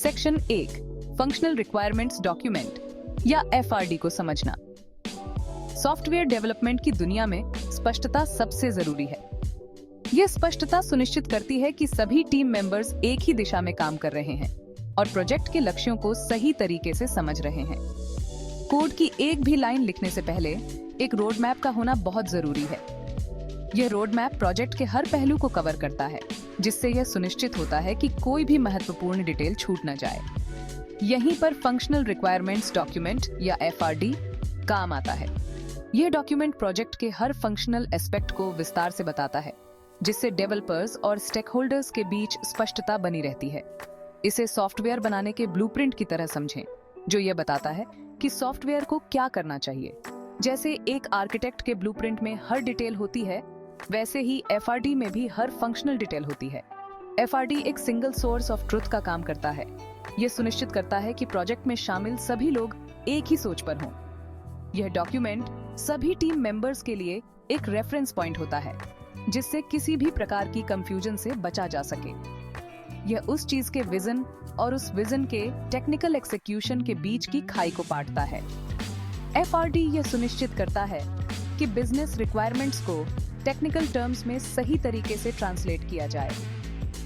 Section 1 functional requirements document या FRD को समझना। सॉफ्टवेयर डेवलपमेंट की दुनिया में स्पष्टता सबसे जरूरी है। यह स्पष्टता सुनिश्चित करती है कि सभी टीम मेंबर्स एक ही दिशा में काम कर रहे हैं और प्रोजेक्ट के लक्ष्यों को सही तरीके से समझ रहे हैं। कोड की एक भी लाइन लिखने से पहले एक रोड मैप का होना बहुत जरूरी है। यह रोड मैप प्रोजेक्ट के हर पहलू को कवर करता है, जिससे यह सुनिश्चित होता है कि कोई भी महत्वपूर्ण डिटेल छूट न जाए। यहीं पर फंक्शनल रिक्वायरमेंट्स डॉक्यूमेंट या एफआरडी काम आता है। यह डॉक्यूमेंट प्रोजेक्ट के हर फंक्शनल एस्पेक्ट को विस्तार से बताता है, जिससे डेवलपर्स और स्टेक होल्डर्स के बीच स्पष्टता बनी रहती है। इसे सॉफ्टवेयर बनाने के ब्लूप्रिंट की तरह समझें, जो यह बताता है कि सॉफ्टवेयर को क्या करना चाहिए। जैसे एक आर्किटेक्ट के ब्लूप्रिंट में हर डिटेल होती है, वैसे ही एफआरडी में भी हर फंक्शनल डिटेल होती है। एफआरडी एक सिंगल सोर्स ऑफ ट्रुथ का काम करता है। यह सुनिश्चित करता है कि प्रोजेक्ट में शामिल सभी लोग एक ही सोच पर हों। यह डॉक्यूमेंट सभी टीम मेंबर्स के लिए एक रेफरेंस पॉइंट होता है, जिससे किसी भी प्रकार की कंफ्यूजन से बचा जा सके। यह उस चीज के विजन और उस विजन के टेक्निकल एग्जीक्यूशन के बीच की खाई को पाटता है। एफआरडी यह सुनिश्चित करता है कि बिजनेस रिक्वायरमेंट्स को टेक्निकल टर्म्स में सही तरीके से ट्रांसलेट किया जाए।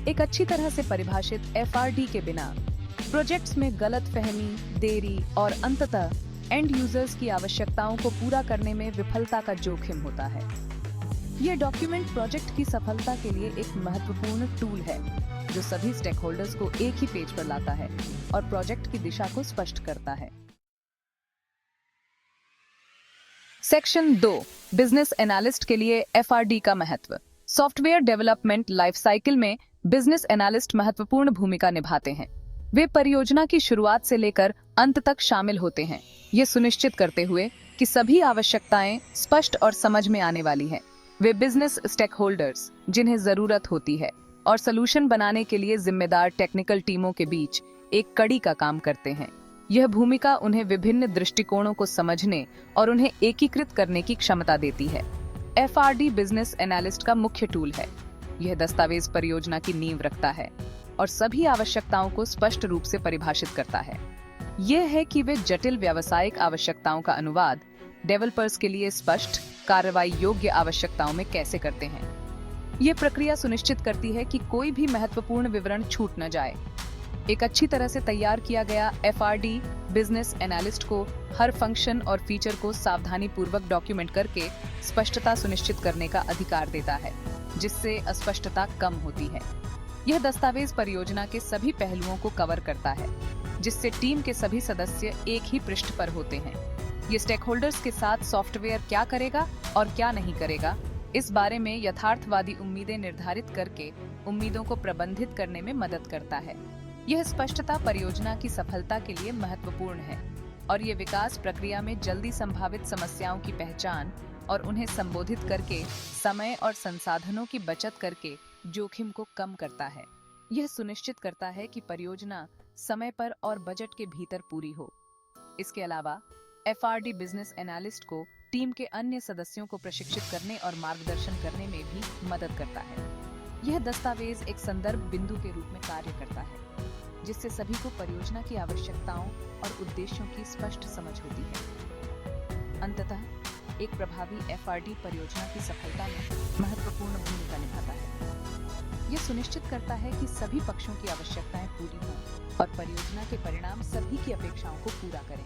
एक अच्छी तरह से परिभाषित एफआरडी के बिना प्रोजेक्ट्स में गलतफहमी, देरी और अंततः एंड यूजर्स की आवश्यकताओं को पूरा करने में विफलता का जोखिम होता है। यह डॉक्यूमेंट प्रोजेक्ट की सफलता के लिए एक महत्वपूर्ण टूल है, जो सभी स्टेक होल्डर्स को एक ही पेज पर लाता है और प्रोजेक्ट की दिशा को स्पष्ट करता है। सेक्शन 2 बिजनेस एनालिस्ट के लिए एफआरडी का महत्व। सॉफ्टवेयर डेवलपमेंट लाइफ साइकिल में बिजनेस एनालिस्ट महत्वपूर्ण भूमिका निभाते हैं। वे परियोजना की शुरुआत से लेकर अंत तक शामिल होते हैं, ये सुनिश्चित करते हुए कि सभी आवश्यकताएं स्पष्ट और समझ में आने वाली हैं। वे बिजनेस स्टेक होल्डर्स, जिन्हें जरूरत होती है, और सलूशन बनाने के लिए जिम्मेदार टेक्निकल टीमों के बीच एक कड़ी का काम करते हैं। यह भूमिका उन्हें विभिन्न दृष्टिकोणों को समझने और उन्हें एकीकृत करने की क्षमता देती है। एफआरडी बिजनेस एनालिस्ट का मुख्य टूल है। यह दस्तावेज परियोजना की नींव रखता है और सभी आवश्यकताओं को स्पष्ट रूप से परिभाषित करता है। यह है कि वे जटिल व्यावसायिक आवश्यकताओं का अनुवाद डेवलपर्स के लिए स्पष्ट, कार्रवाई योग्य आवश्यकताओं में कैसे करते हैं। यह प्रक्रिया सुनिश्चित करती है कि कोई भी महत्वपूर्ण विवरण छूट न जाए। एक अच्छी तरह से तैयार किया गया एफआरडी बिजनेस एनालिस्ट को हर फंक्शन और फीचर को सावधानी पूर्वक डॉक्यूमेंट करके स्पष्टता सुनिश्चित करने का अधिकार देता है, जिससे अस्पष्टता कम होती है। यह दस्तावेज परियोजना के सभी पहलुओं को कवर करता है, जिससे टीम के सभी सदस्य एक ही पृष्ठ पर होते हैं। ये स्टेक होल्डर्स के साथ सॉफ्टवेयर क्या करेगा और क्या नहीं करेगा, इस बारे में यथार्थवादी उम्मीदें निर्धारित करके उम्मीदों को प्रबंधित करने में मदद करता है। यह स्पष्टता परियोजना की सफलता के लिए महत्वपूर्ण है और ये विकास प्रक्रिया में जल्दी संभावित समस्याओं की पहचान और उन्हें संबोधित करके समय और संसाधनों की बचत करके जोखिम को कम करता है। यह सुनिश्चित करता है कि परियोजना समय पर और बजट के भीतर पूरी हो। इसके अलावा एफआरडी बिजनेस एनालिस्ट को टीम के अन्य सदस्यों को प्रशिक्षित करने और मार्गदर्शन करने में भी मदद करता है। यह दस्तावेज एक संदर्भ बिंदु के रूप में कार्य करता है, जिससे सभी को परियोजना की आवश्यकताओं और उद्देश्यों की स्पष्ट समझ होती है। अंततः एक प्रभावी एफआरडी परियोजना की सफलता में महत्वपूर्ण भूमिका निभाता है। यह सुनिश्चित करता है कि सभी पक्षों की आवश्यकताएं पूरी हों और परियोजना के परिणाम सभी की अपेक्षाओं को पूरा करें।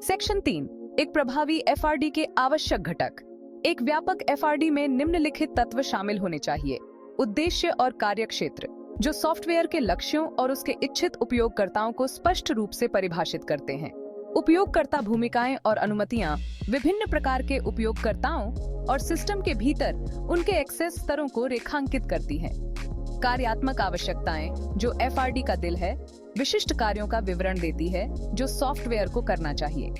सेक्शन 3 एक प्रभावी एफआरडी के आवश्यक घटक। एक व्यापक एफआरडी में निम्नलिखित तत्व शामिल होने चाहिए: उद्देश्य और कार्यक्षेत्र, जो सॉफ्टवेयर के लक्ष्यों और उसके इच्छित उपयोगकर्ताओं को स्पष्ट रूप से परिभाषित करते हैं। उपयोगकर्ता भूमिकाएं और अनुमतियां विभिन्न प्रकार के उपयोगकर्ताओं और सिस्टम के भीतर उनके एक्सेस स्तरों को रेखांकित करती हैं। कार्यात्मक आवश्यकताएं, जो एफआरडी का दिल है, विशिष्ट कार्यों का विवरण देती है जो सॉफ्टवेयर को करना चाहिए।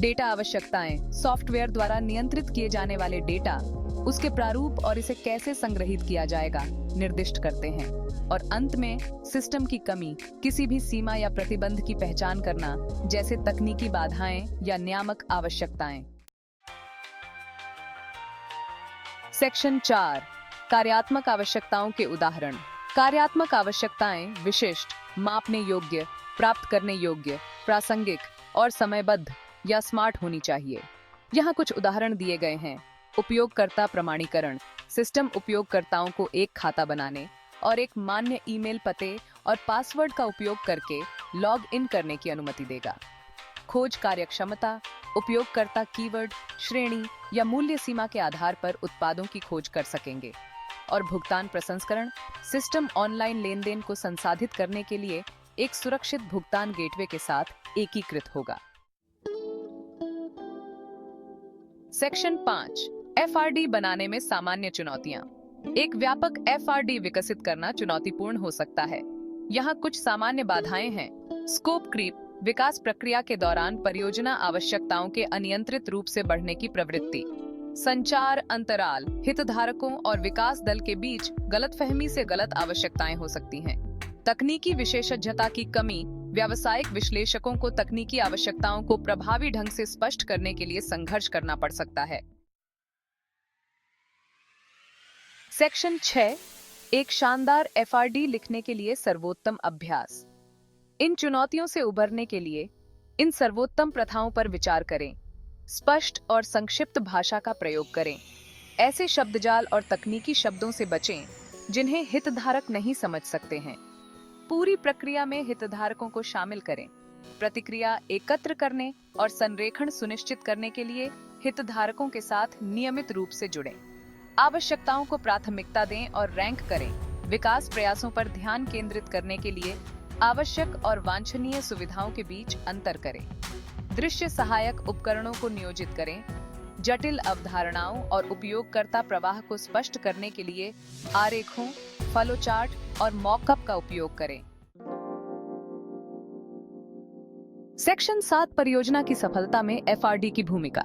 डेटा आवश्यकताएं, सॉफ्टवेयर द्वारा नियंत्रित किए जाने वाले डेटा, उसके प्रारूप और इसे कैसे संग्रहित किया जाएगा निर्दिष्ट करते हैं। और अंत में सिस्टम की कमी, किसी भी सीमा या प्रतिबंध की पहचान करना, जैसे तकनीकी बाधाएं या नियामक आवश्यकताएं। सेक्शन 4 कार्यात्मक आवश्यकताओं के उदाहरण। कार्यात्मक आवश्यकताएं विशिष्ट, मापने योग्य, प्राप्त करने योग्य, प्रासंगिक और समयबद्ध या स्मार्ट होनी चाहिए। यहाँ कुछ उदाहरण दिए गए हैं। उपयोगकर्ता प्रमाणीकरण सिस्टम उपयोगकर्ताओं को एक खाता बनाने और एक मान्य ईमेल पते और पासवर्ड का उपयोग करके लॉग इन करने की अनुमति देगा। खोज कार्यक्षमता उपयोगकर्ता कीवर्ड, श्रेणी या मूल्य सीमा के आधार पर उत्पादों की खोज कर सकेंगे। और भुगतान प्रसंस्करण सिस्टम ऑनलाइन लेनदेन को संसाधित करने के लिए एक सुरक्षित भुगतान गेटवे के साथ एकीकृत होगा। सेक्शन 5 एफआरडी बनाने में सामान्य चुनौतियां। एक व्यापक एफआरडी विकसित करना चुनौतीपूर्ण हो सकता है। यहाँ कुछ सामान्य बाधाएं हैं। स्कोप क्रीप विकास प्रक्रिया के दौरान परियोजना आवश्यकताओं के अनियंत्रित रूप से बढ़ने की प्रवृत्ति। संचार अंतराल हितधारकों और विकास दल के बीच गलतफहमी से गलत आवश्यकताएं हो सकती हैं। तकनीकी विशेषज्ञता की कमी व्यावसायिक विश्लेषकों को तकनीकी आवश्यकताओं को प्रभावी ढंग से स्पष्ट करने के लिए संघर्ष करना पड़ सकता है। सेक्शन 6 एक शानदार एफआरडी लिखने के लिए सर्वोत्तम अभ्यास। इन चुनौतियों से उबरने के लिए इन सर्वोत्तम प्रथाओं पर विचार करें। स्पष्ट और संक्षिप्त भाषा का प्रयोग करें। ऐसे शब्दजाल और तकनीकी शब्दों से बचें जिन्हें हितधारक नहीं समझ सकते हैं। पूरी प्रक्रिया में हितधारकों को शामिल करें। प्रतिक्रिया एकत्र करने और संरेखण सुनिश्चित करने के लिए हितधारकों के साथ नियमित रूप से जुड़ें। आवश्यकताओं को प्राथमिकता दें और रैंक करें। विकास प्रयासों पर ध्यान केंद्रित करने के लिए आवश्यक और वांछनीय सुविधाओं के बीच अंतर करें। दृश्य सहायक उपकरणों को नियोजित करें। जटिल अवधारणाओं और उपयोगकर्ता प्रवाह को स्पष्ट करने के लिए आरेखों, फ्लोचार्ट और मॉकअप का उपयोग करें। सेक्शन 7 परियोजना की सफलता में एफआरडी की भूमिका।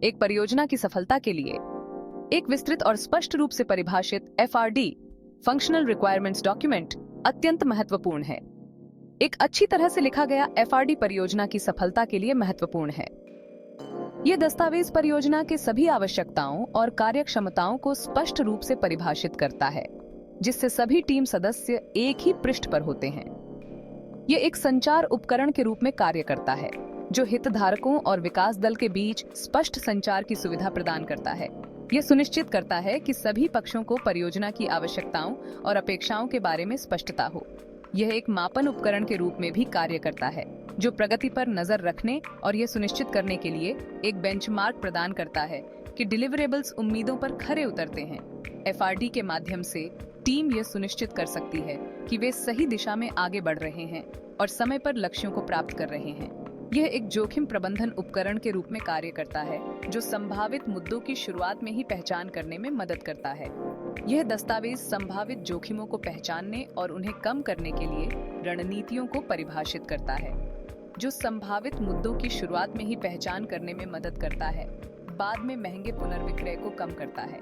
एक परियोजना की सफलता के लिए एक विस्तृत और स्पष्ट रूप से परिभाषित एफआरडी फंक्शनल रिक्वायरमेंट्स डॉक्यूमेंट अत्यंत महत्वपूर्ण है। एक अच्छी तरह से लिखा गया एफआरडी परियोजना की सफलता के लिए महत्वपूर्ण है। यह दस्तावेज परियोजना के सभी आवश्यकताओं और कार्यक्षमताओं को स्पष्ट रूप से परिभाषित करता है, जिससे सभी टीम सदस्य एक ही पृष्ठ पर होते हैं। यह एक संचार उपकरण के रूप में कार्य करता है, जो हितधारकों और विकास दल के बीच स्पष्ट संचार की सुविधा प्रदान करता है। यह सुनिश्चित करता है कि सभी पक्षों को परियोजना की आवश्यकताओं और अपेक्षाओं के बारे में स्पष्टता हो। यह एक मापन उपकरण के रूप में भी कार्य करता है, जो प्रगति पर नजर रखने और यह सुनिश्चित करने के लिए एक बेंचमार्क प्रदान करता है कि डिलीवरेबल्स उम्मीदों पर खरे उतरते हैं। एफआरडी के माध्यम से टीम यह सुनिश्चित कर सकती है कि वे सही दिशा में आगे बढ़ रहे हैं और समय पर लक्ष्यों को प्राप्त कर रहे हैं। यह एक जोखिम प्रबंधन उपकरण के रूप में कार्य करता है, जो संभावित मुद्दों की शुरुआत में ही पहचान करने में मदद करता है। यह दस्तावेज संभावित जोखिमों को पहचानने और उन्हें कम करने के लिए रणनीतियों को परिभाषित करता है, जो संभावित मुद्दों की शुरुआत में ही पहचान करने में मदद करता है, बाद में महंगे पुनर्विक्रय को कम करता है।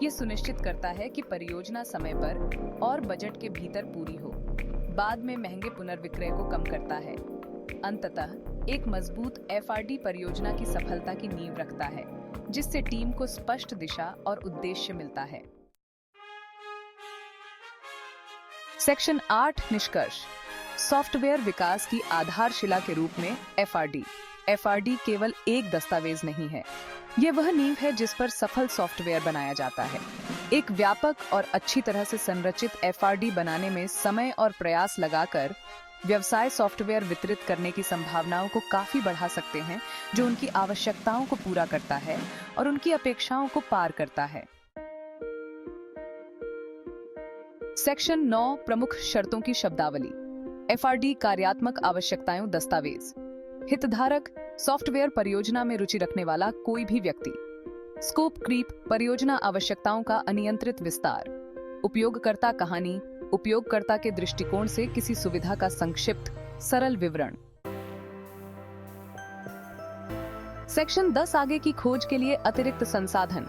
यह सुनिश्चित करता है कि परियोजना समय पर और बजट के भीतर पूरी हो, बाद में महंगे पुनर्विक्रय को कम करता है। अंततः एक मजबूत एफआरडी परियोजना की सफलता की नींव रखता है, जिससे टीम को स्पष्ट दिशा और उद्देश्य मिलता है। सेक्शन 8 निष्कर्ष। सॉफ्टवेयर विकास की आधारशिला के रूप में एफआरडी। एफआरडी केवल एक दस्तावेज नहीं है, यह वह नींव है जिस पर सफल सॉफ्टवेयर बनाया जाता है। एक व्यापक और अच्छी तरह से संरचित एफआरडी बनाने में समय और प्रयास लगाकर व्यवसाय सॉफ्टवेयर वितरित करने की संभावनाओं को काफी बढ़ा सकते हैं, जो उनकी आवश्यकताओं को पूरा करता है और उनकी अपेक्षाओं को पार करता है। सेक्शन 9 प्रमुख शर्तों की शब्दावली। एफआरडी कार्यात्मक आवश्यकताएं दस्तावेज। हितधारक सॉफ्टवेयर परियोजना में रुचि रखने वाला कोई भी व्यक्ति। स्कोप क्रीप परियोजना आवश्यकताओं का अनियंत्रित विस्तार। उपयोगकर्ता कहानी उपयोगकर्ता के दृष्टिकोण से किसी सुविधा का संक्षिप्त सरल विवरण। सेक्शन 10 आगे की खोज के लिए अतिरिक्त संसाधन।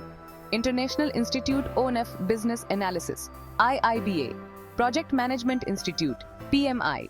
International institute of business analysis IIBA, project management institute PMI,